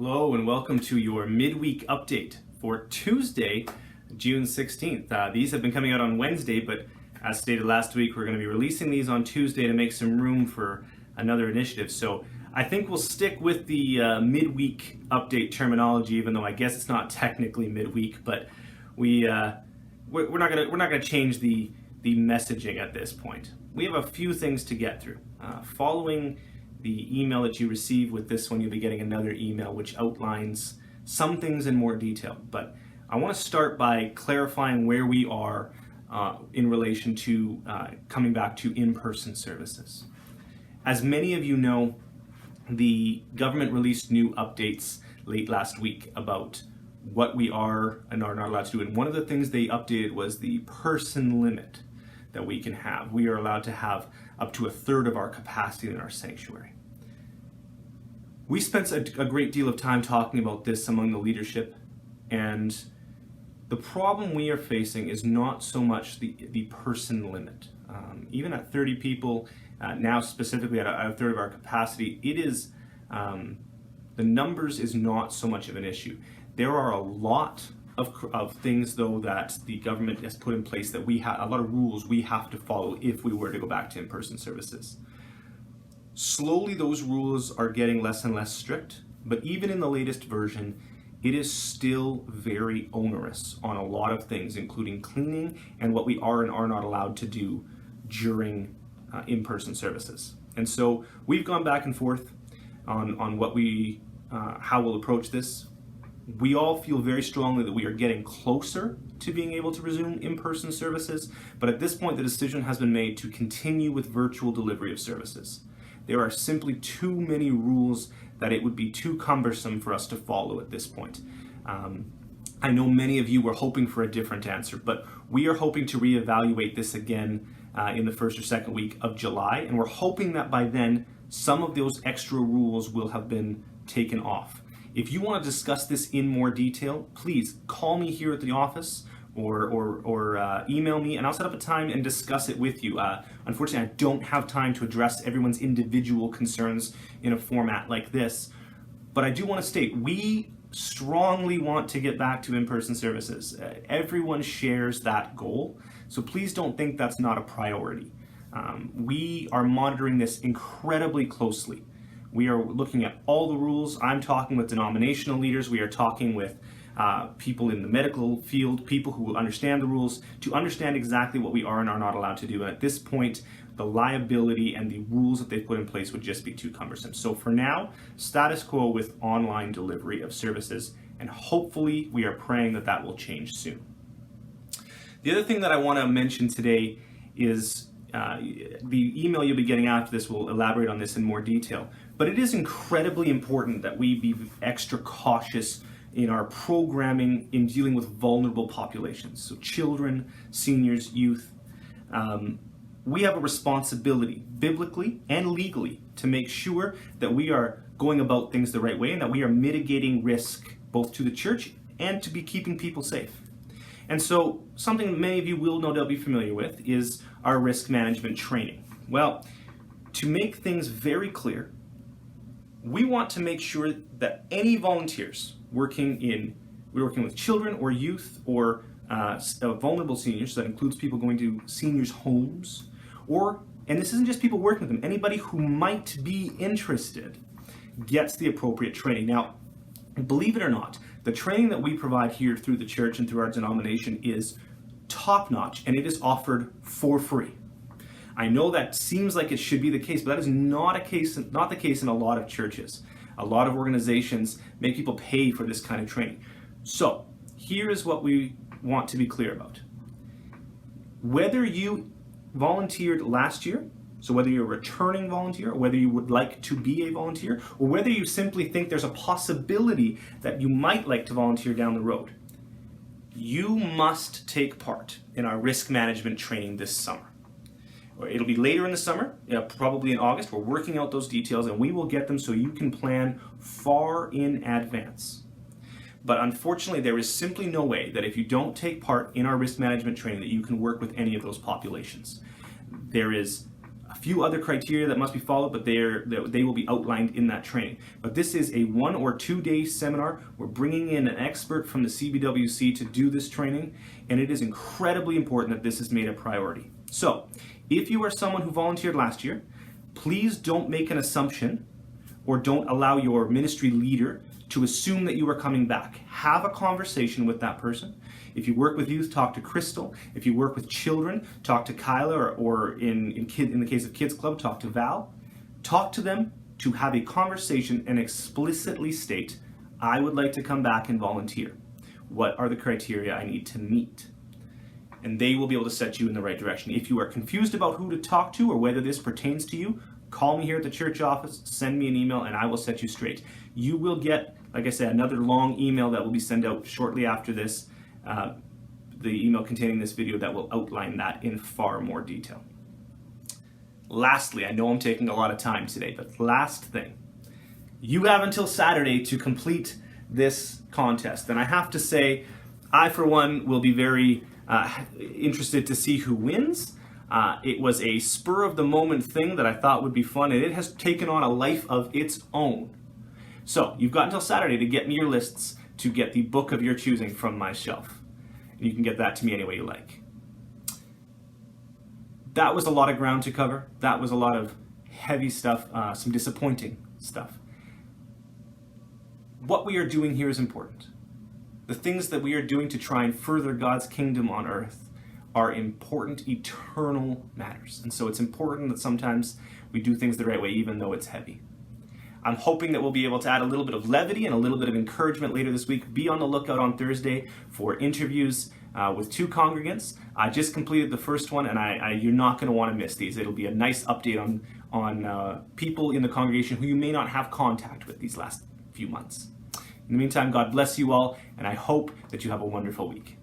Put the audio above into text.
Hello and welcome to your midweek update for Tuesday, June 16th. These have been coming out on Wednesday, but as stated last week, we're going to be releasing these on Tuesday to make some room for another initiative. So I think we'll stick with the midweek update terminology, even though I guess it's not technically midweek, but we're not gonna change the messaging at this point. We have a few things to get through. Following the email that you receive with this one, you'll be getting another email which outlines some things in more detail. But I want to start by clarifying where we are in relation to coming back to in-person services. As many of you know, the government released new updates late last week about what we are and are not allowed to do. And one of the things they updated was the person limit that we can have. We are allowed to have up to a third of our capacity in our sanctuary. We spent a great deal of time talking about this among the leadership, and the problem we are facing is not so much the person limit. Even at 30 people, now specifically at a third of our capacity, it is, the numbers is not so much of an issue. There are a lot of things, though, that the government has put in place that we have, a lot of rules we have to follow if we were to go back to in-person services. Slowly, those rules are getting less and less strict, but even in the latest version, it is still very onerous on a lot of things, including cleaning and what we are and are not allowed to do during in-person services. And so we've gone back and forth on what how we'll approach this. We all feel very strongly that we are getting closer to being able to resume in-person services, but at this point the decision has been made to continue with virtual delivery of services. There are simply too many rules that it would be too cumbersome for us to follow at this point. I know many of you were hoping for a different answer, but we are hoping to reevaluate this again in the first or second week of July, and we're hoping that by then some of those extra rules will have been taken off. If you want to discuss this in more detail, please call me here at the office or email me, and I'll set up a time and discuss it with you. Unfortunately, I don't have time to address everyone's individual concerns in a format like this, but I do want to state, we strongly want to get back to in-person services. Everyone shares that goal, so please don't think that's not a priority. We are monitoring this incredibly closely. We are looking at all the rules. I'm talking with denominational leaders. We are talking with people in the medical field, people who will understand the rules, to understand exactly what we are and are not allowed to do. And at this point, the liability and the rules that they've put in place would just be too cumbersome. So for now, status quo with online delivery of services, and hopefully we are praying that that will change soon. The other thing that I want to mention today is the email you'll be getting after this will elaborate on this in more detail. But it is incredibly important that we be extra cautious in our programming in dealing with vulnerable populations. So children, seniors, youth. We have a responsibility, biblically and legally, to make sure that we are going about things the right way and that we are mitigating risk both to the church and to be keeping people safe. And so something many of you will no doubt be familiar with is our risk management training. Well, to make things very clear, we want to make sure that any volunteers working with children or youth or vulnerable seniors, so that includes people going to seniors' homes, and this isn't just people working with them, anybody who might be interested gets the appropriate training. Now, believe it or not, the training that we provide here through the church and through our denomination is top-notch, and it is offered for free. I know that seems like it should be the case, but that is not the case in a lot of churches. A lot of organizations make people pay for this kind of training. So here is what we want to be clear about. Whether you volunteered last year, so whether you're a returning volunteer, or whether you would like to be a volunteer, or whether you simply think there's a possibility that you might like to volunteer down the road, you must take part in our risk management training this summer. It'll be later in the summer, probably in August. We're working out those details, and we will get them so you can plan far in advance. But unfortunately, there is simply no way that if you don't take part in our risk management training that you can work with any of those populations. There is a few other criteria that must be followed, but they will be outlined in that training. But this is a 1 or 2 day seminar. We're bringing in an expert from the CBWC to do this training, and it is incredibly important that this is made a priority. So, if you are someone who volunteered last year, please don't make an assumption or don't allow your ministry leader to assume that you are coming back. Have a conversation with that person. If you work with youth, talk to Crystal. If you work with children, talk to Kyla, or in the case of Kids Club, talk to Val. Talk to them to have a conversation and explicitly state, I would like to come back and volunteer. What are the criteria I need to meet? And they will be able to set you in the right direction. If you are confused about who to talk to or whether this pertains to you, call me here at the church office, send me an email, and I will set you straight. You will get, like I said, another long email that will be sent out shortly after this, the email containing this video that will outline that in far more detail. Lastly, I know I'm taking a lot of time today, but last thing, you have until Saturday to complete this contest. And I have to say, I for one will be very interested to see who wins. It was a spur of the moment thing that I thought would be fun, and it has taken on a life of its own. So you've got until Saturday to get me your lists to get the book of your choosing from my shelf. And you can get that to me any way you like. That was a lot of ground to cover. That was a lot of heavy stuff, some disappointing stuff. What we are doing here is important. The things that we are doing to try and further God's kingdom on earth are important, eternal matters. And so it's important that sometimes we do things the right way, even though it's heavy. I'm hoping that we'll be able to add a little bit of levity and a little bit of encouragement later this week. Be on the lookout on Thursday for interviews with 2 congregants. I just completed the first one, and you're not going to want to miss these. It'll be a nice update on people in the congregation who you may not have contact with these last few months. In the meantime, God bless you all, and I hope that you have a wonderful week.